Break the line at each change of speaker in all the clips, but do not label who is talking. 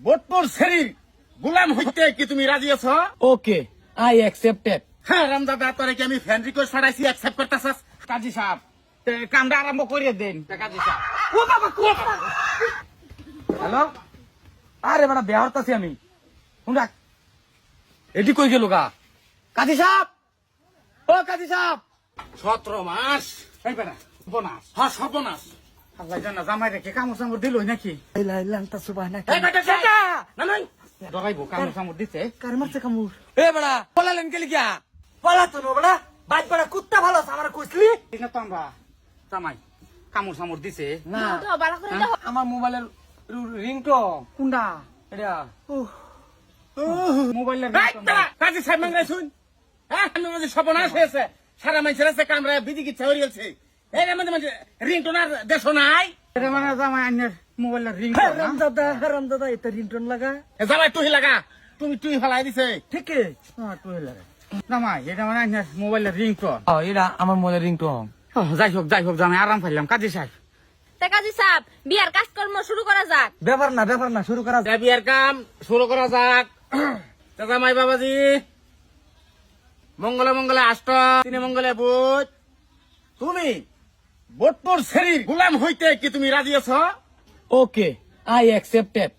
বোটপুর শরীর গোলাম হইতে কি তুমি রাজি আছো?
ওকে, আই অ্যাকসেপ্টেড।
হ্যাঁ রামদাদা, তোরে কি আমি ফ্রেন্ড রিকোয়েস্ট পাঠাইছি, অ্যাকসেপ্ট করতেছস? কাজী সাহেব, কামটা আরম্ভ করিয়ে দেন। কাজী সাহেব, ও বাবা কো,
হ্যালো, আরে বেটা বিয়া হতাছি আমি। শুনরা এটি কই গেল গা? কাজী সাহেব, ও কাজী সাহেব।
17 মাস এই বেটা বোনাস। হ্যাঁ সর্বনাশ। আল্লাহ জানা জামাই রেখে কামড় চামড় দিল নাকি? এই বেটা সেটা না নাই ডরাইবো, কামড় চামড় দিতে।
কার মারছে কামুর?
এ বেটা বলালেন কে লিখা?
পালা তো বেড়া, বাইক বেড়া কুত্তা ভালো আছে আমার কইছলি।
ঠিক না তো আমরা জামাই কামড় চামড় দিছে
না,
তো বাড়া করে দাও।
আমার মোবাইলের রিংটোন
কোনটা?
এটা।
মোবাইলের কাজী সাহেব মাঙ্গাই শুন। হ্যাঁ আমি বলছি সর্বনাশ হয়েছে, সারা মানুষের আছে কামড়া বিধি কিচ্ছা হয়ে গেছে। এর মধ্যে রিংটোন আর দেশ নাই। এটা মানে জামাই আইনের মোবাইলের রিংটোন।
হারামদাদা এটা রিংটোন লাগা।
জামাই তুই লাগা, তুমি তুই ফেলাই দিছে।
ঠিক
তুই লাগা জামাই, এটা মানে আইনের মোবাইলের রিংটোন।
ও এটা আমার মোবাইলের রিংটোন।
যাই হোক জামাই আরাম পাইলাম। কাজী সাহেব,
তা কাজী সাহেব, বিয়ার কাজকর্ম শুরু করা যাক।
ব্যাপার না শুরু করা যাক।
বিয়ের কাম শুরু করা যাক। তা জামাই বাবাজি, মঙ্গলে মঙ্গলে আষ্ট, তিনে মঙ্গলে বুধ। তুমি বোটপুর শরীর গোলাম হইতে কি তুমি রাজি আছো?
ওকে, আই অ্যাকসেপ্টেড।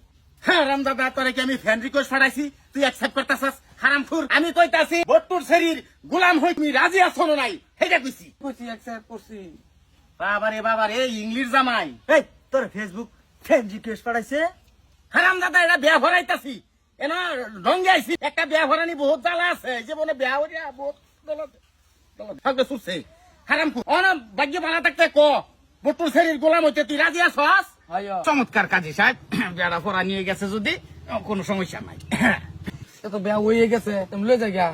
হ্যাঁ রামদাদা, তোরে কি আমি ফ্রেন্ড রিকোয়েস্ট পাঠাইছি, তুই অ্যাকসেপ্ট করতেছস? হারামখুর, আমি কইতাছি বোটপুর শরীর গোলাম হই তুমি রাজি আছো না নাই সেটা কইছি।
কইছি অ্যাকসেপ্ট করছি।
বাবারে ইংলিশ জামাই।
এই তোর ফেসবুক ফ্রেন্ড রিকোয়েস্ট পাঠাইছে।
হারামদাদা, এটা বিয়া ভরাইতাছি এনা রঙে আইছি। একটা বিয়া ভরানি বহুত জ্বালা আছে, জীবনে বিয়া হইয়া বহুত থাকবে সুরছে। হারামখুর, অনাম ভাগ্য ভালো থাকতে ক বোটপুর শরীর গোলাম হইতে তুই রাজি আছস?
আইয়া
চমৎকার কাজী সাহেব, বিয়াটা ভরা নিয়ে গেছে যদি কোনো সমস্যা নাই।
তো বিয়া হয়ে গেছে, তুমি লই যাই গা।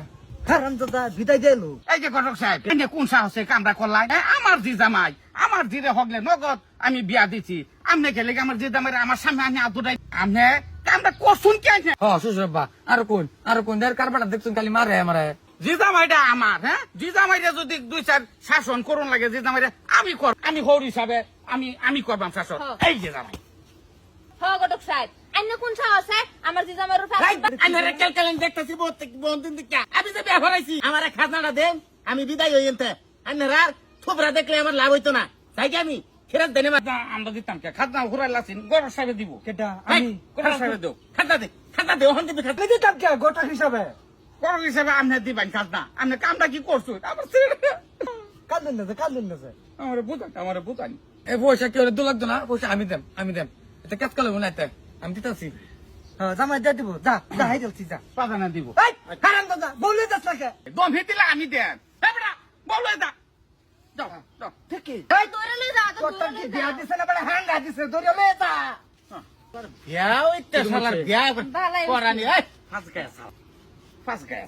হারামদাদা বিদায় দিল।
এই যে ঘটক সাহেব, এনে কোন সাহসে কামটা করলাই? আমার জি জামাই, আমার জিরে হগলে নগদ আমি বিয়া দিছি। আমনে গেলে আমার জি জামাই আমার সামনে আনি আদুরাই, আমনে কামটা করছুন কে?
হ্যাঁ শ্বশুর বা আর কোন দের কারবারটা দেখছুন খালি মারে আমারে।
জি জামাইটা আমার, হ্যাঁ জি জামাইটা যদি 2-4 শাসন করুন লাগে, জি জামাইটা আমি কর, আমি হৌর হিসাবে আমি করবাম শাসন। এই যে জামাই
হ গটক সাহেব, আইন কোন সাহসে আমার জিজামের উপর
আমি কেলকেলেন দেখতেছি বহুদিন দিকে। আমি যে বিয়া ভরাইছি আমার খাজনাটা দেন, আমি বিদায় হই এনতে। আন্নার থুবরা দেখলে আমার লাভ হইতো না, তাই কি আমি ফেরত দেনে আমরা দিতাম কে? খাজনা ঘুরাইলাছি গড় সাহেব দিব।
কেটা
আমি
আমি
গড় সাহেব দেব, খাজনা দে ওখান দিবি। খাজনা
দিতাম কে গোটা হিসাবে?
গড় হিসাবে আপনি দিবেন খাজনা। আপনি কামটা কি করছো?
কাঁদেন না যে
আমার বুঝানি
এ পয়সা কি ওরে 2 লাখ না? পয়সা আমি দেম এটা কাজ করলে মনে হয় আমি দিতাছি।
হ্যাঁ জামাই দিয়ে দিব। যা হাই দিলছি যা।
পাদানা দিব।
এই হারামদাদা বলে যাস না কে?
দম হিতিলা আমি দেন। বেটা বলে দা যাও।
ঠিক
এই তোরে লই যা,
তোর কি বিয়া দিছে না বড় হাঙ্গা দিছে ধরে লয়ে যা।
বিয়া হইতে শালার বিয়া
ভালাই
করানি। এই ফাঁস গায়া